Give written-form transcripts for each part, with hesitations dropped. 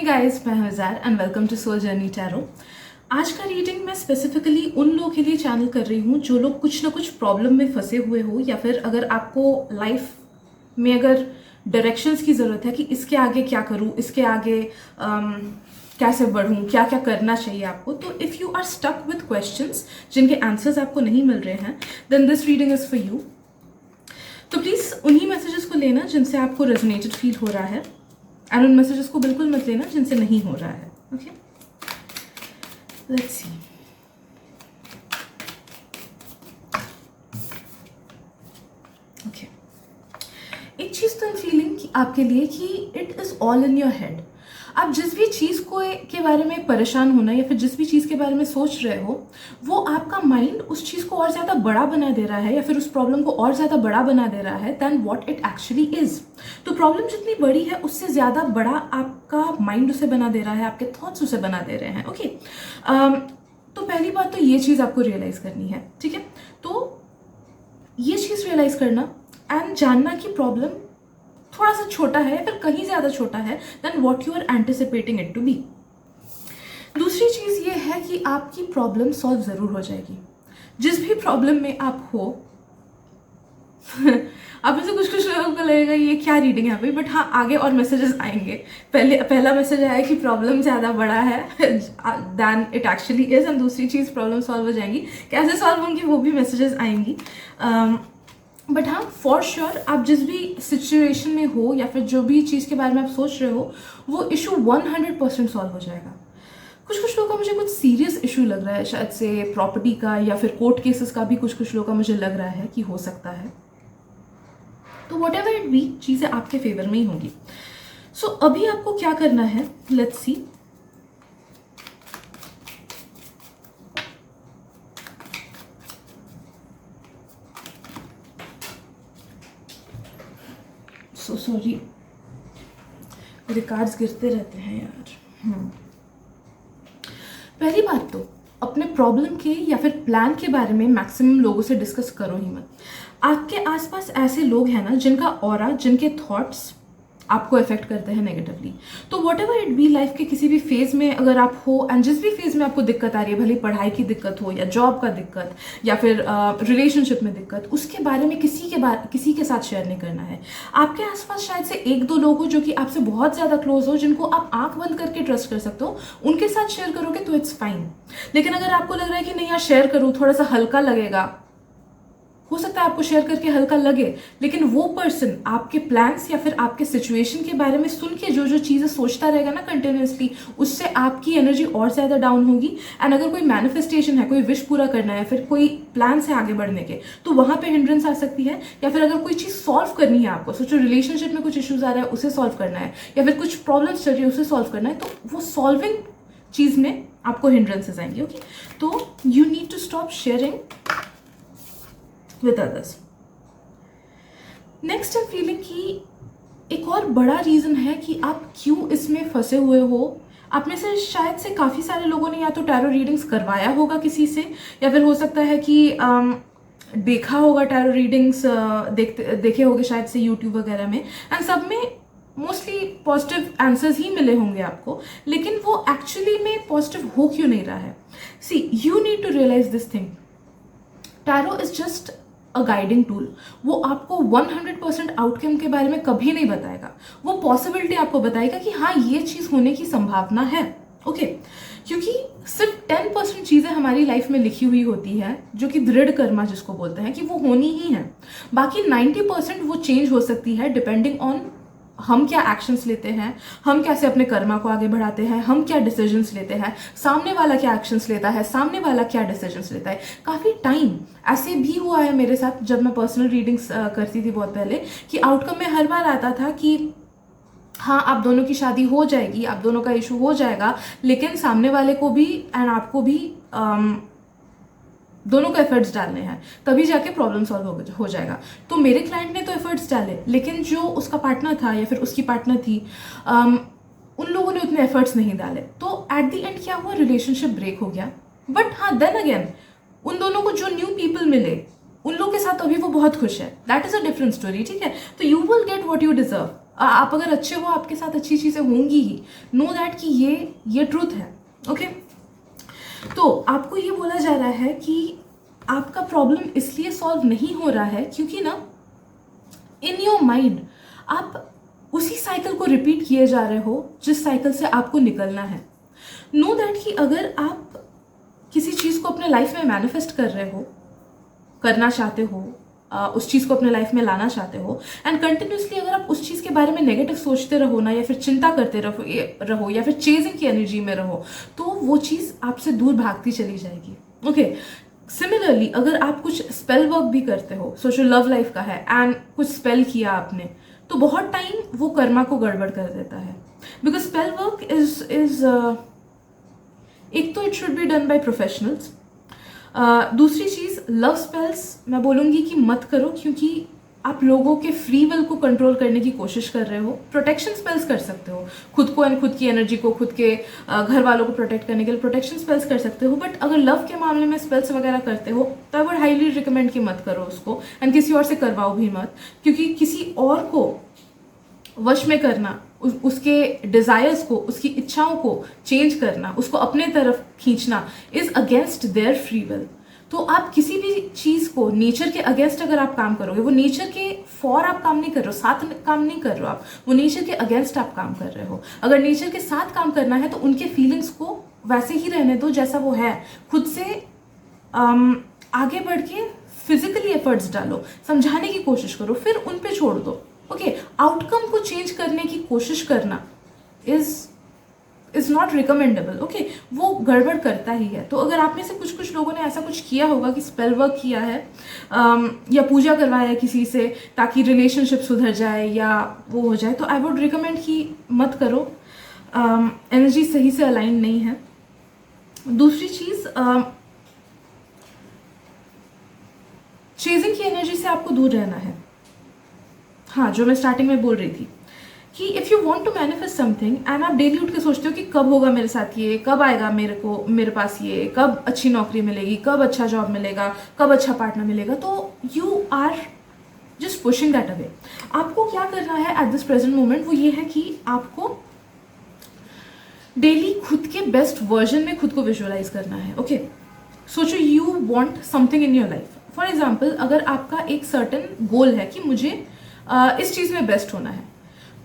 Guys, मैं हूं ज़ार and welcome to soul journey tarot. आज का रीडिंग मैं स्पेसिफिकली उन लोगों के लिए चैनल कर रही हूं जो लोग कुछ ना कुछ प्रॉब्लम में फंसे हुए हो, या फिर अगर आपको लाइफ में अगर डायरेक्शंस की ज़रूरत है कि इसके आगे क्या करूं, इसके आगे कैसे बढ़ूं, क्या क्या करना चाहिए आपको। तो if you are stuck with questions जिनके आंसर्स आपको नहीं मिल रहे हैं, then this reading is for you. तो प्लीज़ उन्हीं मैसेजेस को लेना जिनसे आपको रेजोनेटेड फील हो रहा है, एंड उन मैसेजेस को बिल्कुल मत लेना जिनसे नहीं हो रहा है। Okay, let's see. ओके, एक चीज तो फीलिंग आपके लिए कि it is all in your head. आप जिस भी चीज़ को के बारे में परेशान होना या फिर जिस भी चीज़ के बारे में सोच रहे हो, वो आपका माइंड उस चीज़ को और ज़्यादा बड़ा बना दे रहा है या फिर उस प्रॉब्लम को और ज़्यादा बड़ा बना दे रहा है than what it actually is. तो प्रॉब्लम जितनी बड़ी है उससे ज़्यादा बड़ा आपका माइंड उसे बना दे रहा है, आपके थॉट्स उसे बना दे रहे हैं। ओके, तो पहली बात तो ये चीज़ आपको रियलाइज़ करनी है, ठीक है। तो ये चीज़ रियलाइज़ करना एंड जानना कि प्रॉब्लम थोड़ा सा छोटा है या फिर कहीं ज़्यादा छोटा है than what you are anticipating it to be. दूसरी चीज़ ये है कि आपकी प्रॉब्लम सॉल्व ज़रूर हो जाएगी। जिस भी प्रॉब्लम में आप हो आप में से कुछ लोगों को लगेगा ये क्या रीडिंग है भाई, बट हाँ, आगे और मैसेजेस आएंगे। पहला मैसेज आया कि प्रॉब्लम ज़्यादा बड़ा है than it actually is, and दूसरी चीज़ प्रॉब्लम सॉल्व हो जाएंगी। कैसे सॉल्व होंगी वो भी मैसेजेस आएंगी। बट हाँ, फॉर श्योर आप जिस भी सिचुएशन में हो या फिर जो भी चीज़ के बारे में आप सोच रहे हो, वो इशू 100% सॉल्व हो जाएगा। कुछ लोगों का मुझे कुछ सीरियस इशू लग रहा है, शायद से प्रॉपर्टी का या फिर कोर्ट केसेस का भी कुछ लोगों का मुझे लग रहा है कि हो सकता है। तो वॉट एवर इट बी, चीज़ें आपके फेवर में ही होंगी। सो अभी आपको क्या करना है, लेट्स सी। सो सॉरी, मेरे कार्ड्स गिरते रहते हैं यार। पहली बात तो अपने प्रॉब्लम के या फिर प्लान के बारे में मैक्सिमम लोगों से डिस्कस करो ही मत। आपके आसपास ऐसे लोग हैं ना जिनका ऑरा, जिनके थॉट्स आपको इफेक्ट करते हैं नेगेटिवली। तो what ever it be, life के किसी भी फेज में अगर आप हो एंड जिस भी फेज में आपको दिक्कत आ रही है, भले पढ़ाई की दिक्कत हो या जॉब का दिक्कत या फिर रिलेशनशिप में दिक्कत, उसके बारे में किसी के साथ शेयर नहीं करना है। आपके आसपास शायद से एक दो लोग हो जो कि आपसे बहुत ज़्यादा क्लोज हो, जिनको आप आंख बंद करके ट्रस्ट कर सकते हो, उनके साथ शेयर करोगे तो इट्स फाइन। लेकिन अगर आपको लग रहा है कि नहीं यार शेयर करूँ, थोड़ा सा हल्का लगेगा, हो सकता है आपको शेयर करके हल्का लगे, लेकिन वो पर्सन आपके प्लान्स या फिर आपके सिचुएशन के बारे में सुन के जो चीज़ें सोचता रहेगा ना कंटिन्यूसली, उससे आपकी एनर्जी और ज़्यादा डाउन होगी। एंड अगर कोई मैनिफेस्टेशन है, कोई विश पूरा करना है, फिर कोई प्लान्स है आगे बढ़ने के, तो वहाँ पे हिंड्रेंस आ सकती है। या फिर अगर कोई चीज़ सॉल्व करनी है आपको, सोचो रिलेशनशिप में कुछ इश्यूज आ रहा है, उसे सॉल्व करना है, या फिर कुछ प्रॉब्लम्स चल रही है उसे सॉल्व करना है, तो वो सॉल्विंग चीज़ में आपको हिंड्रेंसेस आएंगे। ओके, तो you need to stop sharing with others. Next I'm feeling कि एक और बड़ा रीज़न है कि आप क्यों इसमें फंसे हुए हो। आप में से शायद से काफ़ी सारे लोगों ने या तो टैरो रीडिंग्स करवाया होगा किसी से, या फिर हो सकता है कि देखा होगा टैरो रीडिंग्स, देखे होंगे शायद से यूट्यूब वगैरह में, एंड सब में मोस्टली पॉजिटिव आंसर्स ही मिले होंगे आपको। लेकिन वो एक्चुअली में पॉजिटिव हो क्यों नहीं रहा है? See, you need to realise this thing, tarot is just a guiding tool. वो आपको 100% आउटकम के बारे में कभी नहीं बताएगा। वो पॉसिबिलिटी आपको बताएगा कि हाँ, ये चीज़ होने की संभावना है। ओके, क्योंकि सिर्फ 10% चीज़ें हमारी लाइफ में लिखी हुई होती है, जो कि दृढ़ कर्मा जिसको बोलते हैं, कि वो होनी ही है। बाकी 90% वो चेंज हो सकती है डिपेंडिंग ऑन हम क्या एक्शंस लेते हैं, हम कैसे अपने कर्मा को आगे बढ़ाते हैं, हम क्या डिसीजंस लेते हैं, सामने वाला क्या एक्शंस लेता है, सामने वाला क्या डिसीजंस लेता है। काफ़ी टाइम ऐसे भी हुआ है मेरे साथ, जब मैं पर्सनल रीडिंग्स करती थी बहुत पहले, कि आउटकम में हर बार आता था कि हाँ, आप दोनों की शादी हो जाएगी, आप दोनों का इशू हो जाएगा, लेकिन सामने वाले को भी एंड आपको भी दोनों को एफर्ट्स डालने हैं, तभी जाके प्रॉब्लम सॉल्व हो जाएगा। तो मेरे क्लाइंट ने तो एफर्ट्स डाले, लेकिन जो उसका पार्टनर था या फिर उसकी पार्टनर थी, उन लोगों ने उतने एफर्ट्स नहीं डाले। तो एट द एंड क्या हुआ, रिलेशनशिप ब्रेक हो गया। बट हाँ, देन अगेन उन दोनों को जो न्यू पीपल मिले, उन लोगों के साथ अभी वो बहुत खुश है। That is a different story, ठीक है। तो you will get what you deserve. आप अगर अच्छे हो आपके साथ अच्छी चीज़ें होंगी ही, नो दैट कि ये ट्रूथ है। ओके, तो आपको ये बोला जा रहा है कि आपका प्रॉब्लम इसलिए सॉल्व नहीं हो रहा है क्योंकि ना इन योर माइंड आप उसी साइकिल को रिपीट किए जा रहे हो जिस साइकिल से आपको निकलना है। नो दैट कि अगर आप किसी चीज़ को अपने लाइफ में मैनिफेस्ट कर रहे हो, करना चाहते हो, उस चीज़ को अपने लाइफ में लाना चाहते हो, एंड कंटिन्यूसली अगर आप उस चीज़ के बारे में नेगेटिव सोचते रहो ना, या फिर चिंता करते रहो या फिर चेजिंग की एनर्जी में रहो, तो वो चीज़ आपसे दूर भागती चली जाएगी। ओके, सिमिलरली अगर आप कुछ स्पेल वर्क भी करते हो, सोचो लव लाइफ का है एंड कुछ स्पेल किया आपने, तो बहुत टाइम वो कर्मा को गड़बड़ कर देता है। बिकॉज स्पेल वर्क इज एक तो it should be done by professionals. दूसरी चीज़, लव स्पेल्स मैं बोलूँगी कि मत करो, क्योंकि आप लोगों के फ्री विल को कंट्रोल करने की कोशिश कर रहे हो। प्रोटेक्शन स्पेल्स कर सकते हो, खुद को एंड खुद की एनर्जी को, खुद के घर वालों को प्रोटेक्ट करने के लिए प्रोटेक्शन स्पेल्स कर सकते हो। बट अगर लव के मामले में स्पेल्स वगैरह करते हो तो आई वुड हाईली रिकमेंड कि मत करो उसको, एंड किसी और से करवाओ भी मत, क्योंकि किसी और को वश में करना, उसके डिजायर्स को, उसकी इच्छाओं को चेंज करना, उसको अपने तरफ खींचना is against their free will. तो आप किसी भी चीज को नेचर के अगेंस्ट अगर आप काम करोगे, वो नेचर के फॉर आप काम नहीं कर रहे हो, साथ काम नहीं कर रहे हो आप, वो नेचर के अगेंस्ट आप काम कर रहे हो। अगर नेचर के साथ काम करना है तो उनके फीलिंग्स को वैसे ही रहने दो जैसा वो है, खुद से आगे बढ़ के फिजिकली एफर्ट्स डालो, समझाने की कोशिश करो, फिर उन पे छोड़ दो। ओके, आउटकम को चेंज करने की कोशिश करना इज नॉट रिकमेंडेबल। ओके, वो गड़बड़ करता ही है। तो अगर आप में से कुछ लोगों ने ऐसा कुछ किया होगा कि स्पेल वर्क किया है या पूजा करवाया है किसी से ताकि रिलेशनशिप सुधर जाए या वो हो जाए, तो आई वुड रिकमेंड कि मत करो, एनर्जी सही से अलाइन नहीं है। दूसरी चीज़, चेजिंग की एनर्जी से आपको दूर रहना है। हाँ, जो मैं स्टार्टिंग में बोल रही थी कि if you want to manifest something and आप डेली उठ के सोचते हो कि कब होगा मेरे साथ ये, कब आएगा मेरे पास ये, कब अच्छी नौकरी मिलेगी, कब अच्छा जॉब मिलेगा, कब अच्छा पार्टनर मिलेगा, तो you are just pushing that away. आपको क्या करना है एट दिस प्रेजेंट मोमेंट, वो ये है कि आपको डेली खुद के बेस्ट वर्जन में खुद को विजुअलाइज करना है। ओके, सोचो you want something in your life. For example, अगर आपका एक सर्टेन गोल है कि मुझे इस चीज़ में बेस्ट होना है,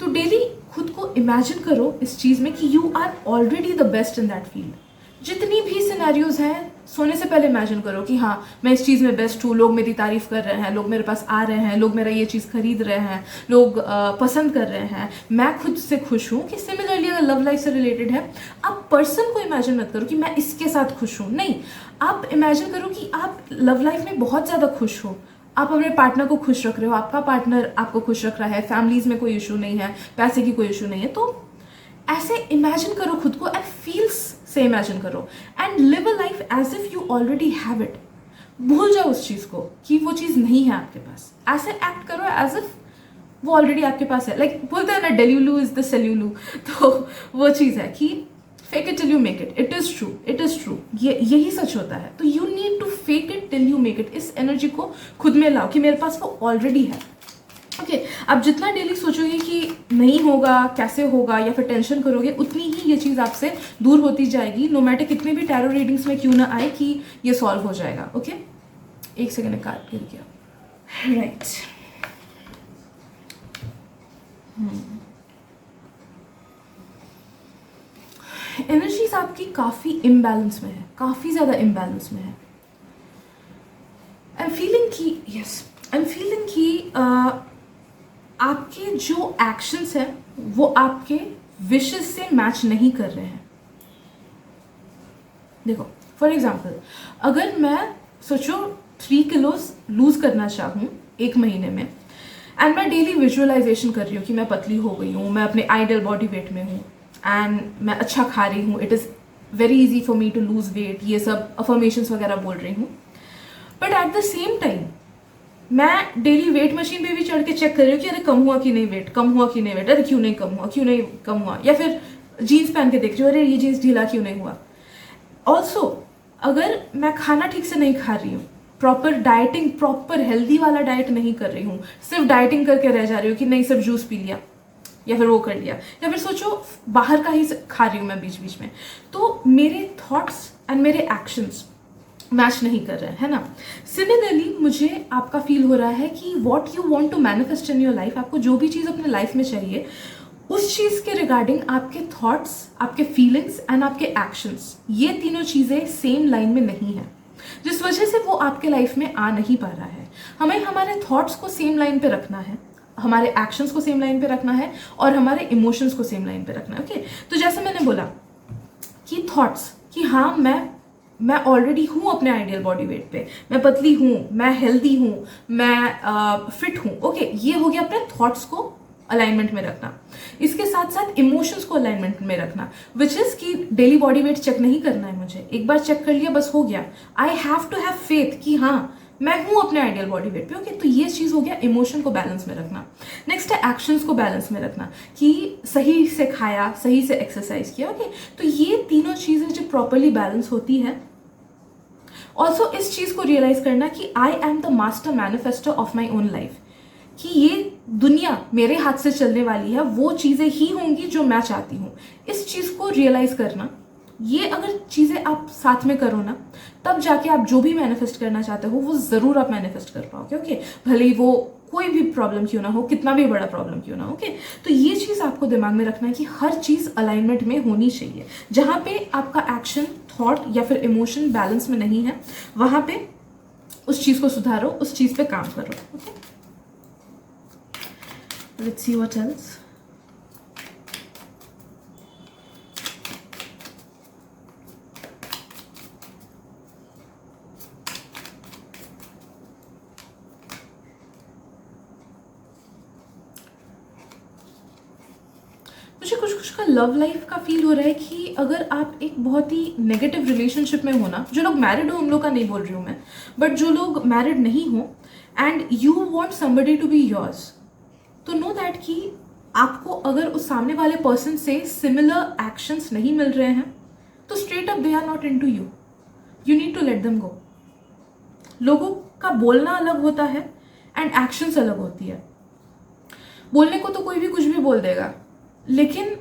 तो डेली खुद को इमेजिन करो इस चीज़ में कि you are already the best in that field. जितनी भी सिनेरियोज हैं, सोने से पहले इमेजिन करो कि हाँ, मैं इस चीज़ में बेस्ट हूँ, लोग मेरी तारीफ कर रहे हैं, लोग मेरे पास आ रहे हैं, लोग मेरा ये चीज़ खरीद रहे हैं, लोग पसंद कर रहे हैं, मैं खुद से खुश हूँ। कि सिमिलरली अगर लव लाइफ से रिलेटेड है, आप पर्सन को इमेजिन मत करो कि मैं इसके साथ खुश हूँ, नहीं, आप इमेजिन करो कि आप लव लाइफ में बहुत ज़्यादा खुश हो, आप अपने पार्टनर को खुश रख रहे हो, आपका पार्टनर आपको खुश रख रहा है, फैमिलीज में कोई इशू नहीं है, पैसे की कोई इशू नहीं है। तो ऐसे इमेजिन करो खुद को एंड फील्स से इमेजिन करो and live a life as if you already have it. भूल जाओ उस चीज़ को कि वो चीज़ नहीं है आपके पास, ऐसे एक्ट करो एज इफ वो ऑलरेडी आपके पास है। लाइक बोलते हैं ना, डेल्यूलू इज द सेल्यूलू, तो वो चीज़ है कि fake it till you make it. It is true, it is true, यही सच होता है। तो you need to fake it till you make it. इस एनर्जी को खुद में लाओ कि मेरे पास वो ऑलरेडी है। ओके, आप जितना डेली सोचोगे कि नहीं होगा, कैसे होगा, या फिर टेंशन करोगे, उतनी ही ये चीज़ आपसे दूर होती जाएगी। नो मैटर कितने भी टैरो रीडिंग्स में क्यों ना आए कि ये सॉल्व हो जाएगा। ओके, एक सेकेंड काट गिर गया। राइट, एनर्जीज आपकी काफ़ी इम्बैलेंस में है, काफ़ी ज़्यादा इम्बैलेंस में है। आई एम फीलिंग कि आपके जो एक्शंस हैं वो आपके विशेस से मैच नहीं कर रहे हैं। देखो, फॉर एग्जाम्पल, अगर मैं सोचो 3 किलोज लूज करना चाहूँ 1 महीने में, एंड मैं डेली विजुअलाइजेशन कर रही हूँ कि मैं पतली हो गई हूँ, मैं अपने आइडियल बॉडी वेट में हूँ एंड मैं अच्छा खा रही हूँ, it is very easy for me to lose weight, ये सब अफर्मेशंस वगैरह बोल रही हूँ। But at the same time मैं डेली वेट मशीन पे भी चढ़ के चेक कर रही हूँ कि अरे कम हुआ कि नहीं वेट, कम हुआ कि नहीं वेट, अरे क्यों नहीं कम हुआ, या फिर जीन्स पहन के देख रही हूँ, अरे ये जीन्स ढीला क्यों नहीं हुआ। ऑल्सो अगर मैं खाना ठीक से नहीं खा रही हूँ, प्रॉपर डाइटिंग, प्रॉपर हेल्दी वाला डाइट नहीं कर रही हूँ, सिर्फ डाइटिंग करके रह जा रही हूँ कि नहीं सिर्फ जूस पी लिया, या फिर वो कर लिया, या फिर सोचो बाहर का ही खा रही हूँ मैं बीच बीच में, तो मेरे थॉट्स एंड मेरे एक्शंस मैच नहीं कर रहे हैं, है ना। सिमिलरली मुझे आपका फील हो रहा है कि what you want to manifest in your life, आपको जो भी चीज़ अपने लाइफ में चाहिए उस चीज़ के रिगार्डिंग आपके थॉट्स, आपके फीलिंग्स एंड आपके एक्शंस, ये तीनों चीज़ें सेम लाइन में नहीं है, जिस वजह से वो आपके लाइफ में आ नहीं पा रहा है। हमें हमारे थॉट्स को सेम लाइन पे रखना है, हमारे एक्शंस को सेम लाइन पे रखना है और हमारे इमोशंस को सेम लाइन पे रखना है। ओके, तो जैसे मैंने बोला कि थॉट्स कि हाँ मैं ऑलरेडी हूँ अपने आइडियल बॉडी वेट पे, मैं पतली हूँ, मैं हेल्दी हूँ, मैं फिट हूँ। ओके, ये हो गया अपने थॉट्स को अलाइनमेंट में रखना। इसके साथ साथ इमोशंस को अलाइनमेंट में रखना, विच इज कि डेली बॉडी वेट चेक नहीं करना है मुझे, एक बार चेक कर लिया बस हो गया। I have to have faith कि हाँ मैं हूं अपने आइडियल बॉडी वेट पे। ओके, तो ये चीज हो गया इमोशन को बैलेंस में रखना। नेक्स्ट है एक्शंस को बैलेंस में रखना, कि सही से खाया, सही से एक्सरसाइज किया। ओके, तो ये तीनों चीजें जब प्रॉपरली बैलेंस होती है, ऑल्सो इस चीज को रियलाइज करना कि I am the master manifester of my own life, कि ये दुनिया मेरे हाथ से चलने वाली है, वो चीजें ही होंगी जो मैं चाहती हूँ। इस चीज को रियलाइज करना, ये अगर चीजें आप साथ में करो ना, तब जाके आप जो भी मैनिफेस्ट करना चाहते हो वो जरूर आप मैनिफेस्ट कर पाओगे। ओके, भले ही वो कोई भी प्रॉब्लम क्यों ना हो, कितना भी बड़ा प्रॉब्लम क्यों ना हो। ओके, तो ये चीज आपको दिमाग में रखना है कि हर चीज अलाइनमेंट में होनी चाहिए। जहां पे आपका एक्शन, थॉट या फिर इमोशन बैलेंस में नहीं है, वहां पे उस चीज को सुधारो, उस चीज पे काम करो। Okay, let's see what else. मुझे कुछ कुछ का लव लाइफ का फील हो रहा है कि अगर आप एक बहुत ही नेगेटिव रिलेशनशिप में हो ना, जो लोग मैरिड हो उन लोग का नहीं बोल रही हूँ मैं, बट जो लोग मैरिड नहीं हो and you want somebody to be yours, तो नो दैट कि आपको अगर उस सामने वाले पर्सन से सिमिलर एक्शंस नहीं मिल रहे हैं तो straight up they are not into you, you need to let them go. लोगों का बोलना अलग होता है एंड एक्शंस अलग होती है। बोलने को तो कोई भी कुछ भी बोल देगा, लेकिन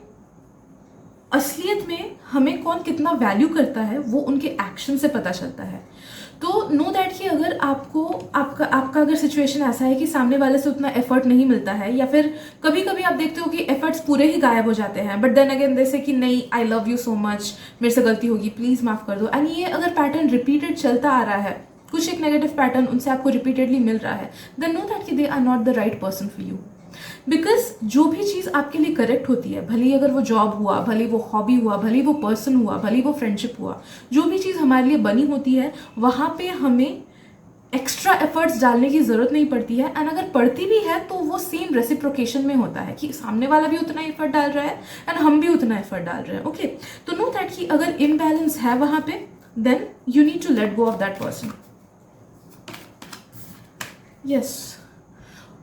असलियत में हमें कौन कितना वैल्यू करता है वो उनके एक्शन से पता चलता है। तो नो दैट कि अगर आपका अगर सिचुएशन ऐसा है कि सामने वाले से उतना एफर्ट नहीं मिलता है, या फिर कभी कभी आप देखते हो कि एफर्ट्स पूरे ही गायब हो जाते हैं, बट देन अगेन जैसे कि नहीं, I love you so much, मेरे से गलती होगी, प्लीज माफ कर दो, एंड ये अगर पैटर्न रिपीटेड चलता आ रहा है, कुछ एक नेगेटिव पैटर्न उनसे आपको रिपीटेडली मिल रहा है, देन नो दैट कि they are not the right person for you. Because जो भी चीज़ आपके लिए करेक्ट होती है, भले अगर वो जॉब हुआ, भले वो हॉबी हुआ, भले वो पर्सन हुआ, भले वो फ्रेंडशिप हुआ, जो भी चीज़ हमारे लिए बनी होती है वहाँ पे हमें एक्स्ट्रा एफर्ट्स डालने की ज़रूरत नहीं पड़ती है। एंड अगर पड़ती भी है तो वो सेम रेसिप्रोकेशन में होता है कि सामने वाला भी उतना एफर्ट डाल रहा है एंड हम भी उतना एफर्ट डाल रहे हैं। ओके, तो नो दैट कि अगर इम्बैलेंस है वहाँ पे, then you need to let go of that person. Yes,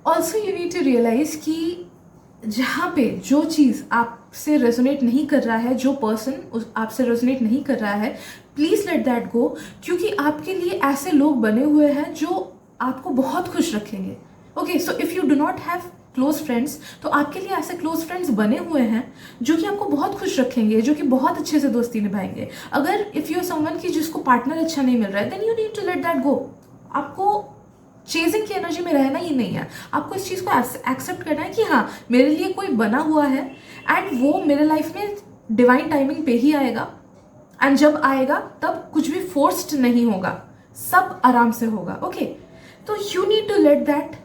also you need to realize कि जहाँ पे जो चीज़ आपसे रेजोनेट नहीं कर रहा है, जो पर्सन आपसे रेजोनेट नहीं कर रहा है, प्लीज़ लेट दैट गो, क्योंकि आपके लिए ऐसे लोग बने हुए हैं जो आपको बहुत खुश रखेंगे। Okay, so if you do not have close friends, तो आपके लिए ऐसे क्लोज फ्रेंड्स बने हुए हैं जो कि आपको बहुत खुश रखेंगे, जो कि बहुत अच्छे से दोस्ती निभाएंगे। अगर इफ़ यू आर समवन की जिसको पार्टनर अच्छा नहीं मिल रहा है, then you need to let that go. आपको चेजिंग की एनर्जी में रहना ही नहीं है, आपको इस चीज़ को एक्सेप्ट करना है कि हाँ मेरे लिए कोई बना हुआ है एंड वो मेरे लाइफ में डिवाइन टाइमिंग पे ही आएगा, एंड जब आएगा तब कुछ भी फोर्स्ड नहीं होगा, सब आराम से होगा। ओके, तो you need to let that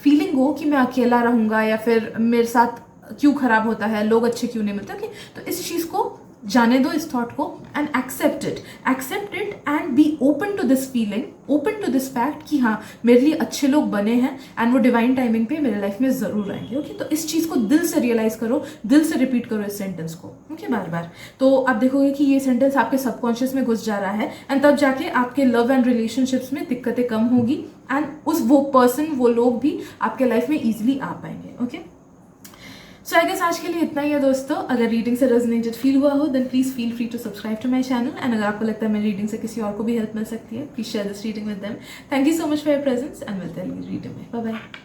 feeling go कि मैं अकेला रहूँगा या फिर मेरे साथ क्यों खराब होता है, लोग अच्छे क्यों नहीं मिलते। ओके, तो इस चीज़ को जाने दो, इस थॉट को, and accept it and be open to this feeling, open to this fact कि हाँ मेरे लिए अच्छे लोग बने हैं एंड वो डिवाइन टाइमिंग पे मेरे लाइफ में जरूर आएंगे। ओके, तो इस चीज़ को दिल से रियलाइज करो, दिल से रिपीट करो इस सेंटेंस को। ओके, बार बार, तो आप देखोगे कि ये सेंटेंस आपके सबकॉन्शियस में घुस जा रहा है एंड तब जाके आपके लव एंड रिलेशनशिप्स में दिक्कतें कम होगी एंड वो पर्सन, वो लोग भी आपके लाइफ में ईजिली आ पाएंगे। ओके, सो आई गेस आज के लिए इतना ही है दोस्तों। अगर रीडिंग से रेजोनेटेड फील हुआ हो then please feel free to subscribe to my channel, and अगर आपको लगता है मेरी रीडिंग से किसी और को भी हेल्प मिल सकती है, please share this reading with देम। Thank you so much for your presence and मिलते हैं रीडिंग में। Bye bye.